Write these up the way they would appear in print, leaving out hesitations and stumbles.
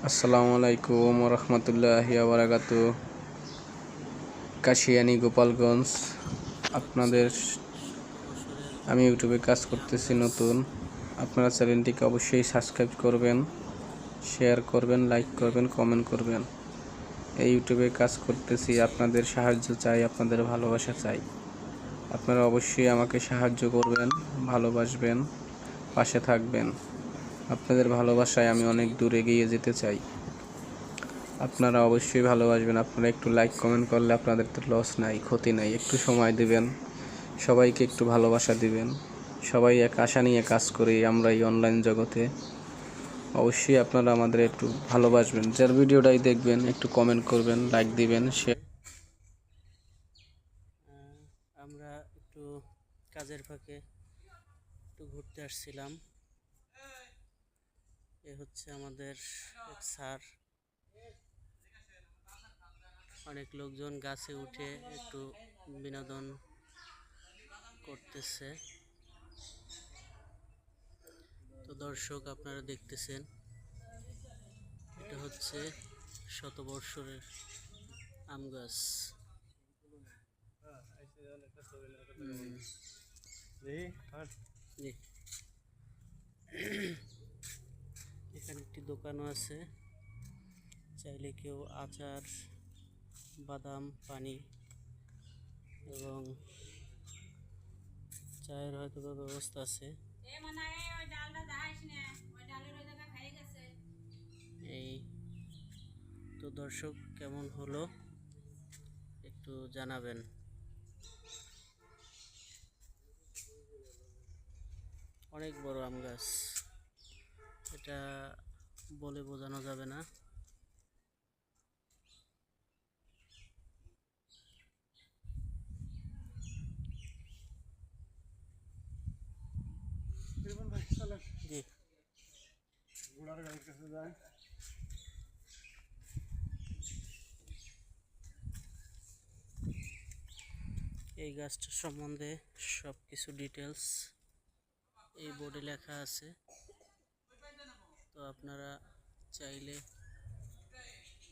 আসসালামু আলাইকুম রহমতুল্লাহি বারাকাতু। কাশিয়ানী গোপালগঞ্জ। আপনাদের আমি ইউটিউবে কাজ করতেছি নতুন। আপনারা চ্যানেলটিকে অবশ্যই সাবস্ক্রাইব করবেন, শেয়ার করবেন, লাইক করবেন, কমেন্ট করবেন। এই ইউটিউবে কাজ করতেছি, আপনাদের সাহায্য চাই, আপনাদের ভালোবাসা চাই। আপনারা অবশ্যই আমাকে সাহায্য করবেন, ভালোবাসবেন, পাশে থাকবেন। আপনাদের ভালোবাসায় আমি অনেক দূর এগিয়ে যেতে চাই। আপনারা অবশ্যই ভালোবাসবেন। আপনারা একটু লাইক কমেন্ট করলে আপনাদের তো লস নাই, ক্ষতি নাই। একটু সময় দিবেন, সবাইকে একটু ভালোবাসা দিবেন। সবাই এক আশা নিয়ে কাজ করি আমরা এই অনলাইন জগতে। অবশ্যই আপনারা আমাদের একটু ভালোবাসবেন। যার ভিডিওটাই দেখবেন একটু কমেন্ট করবেন, লাইক দিবেন। আমরা একটু কাজের ফাঁকে একটু ঘুরতে আসছিলাম। এ হচ্ছে আমাদের এক স্যার। অনেক লোকজন গাছে উঠে একটু বিনোদন করতেছে। তো দর্শক, আপনারা দেখতেছেন, এটা হচ্ছে শতবর্ষের আম গাছ। এখানে একটি দোকানও আছে, চাইলে কেউ আচার, বাদাম পানি এবং চায়ের হয়তো ব্যবস্থা আছে। এই তো দর্শক, কেমন হলো একটু জানাবেন। অনেক বড় আম গাছ, এটা বলে বোঝানো যাবে না। জি, এই গাছটার সম্বন্ধে সব কিছু ডিটেলস এই বোর্ডে লেখা আছে। তো আপনারা চাইলে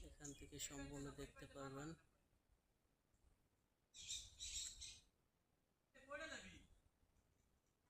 এখান থেকে সম্পূর্ণ দেখতে পারবেন।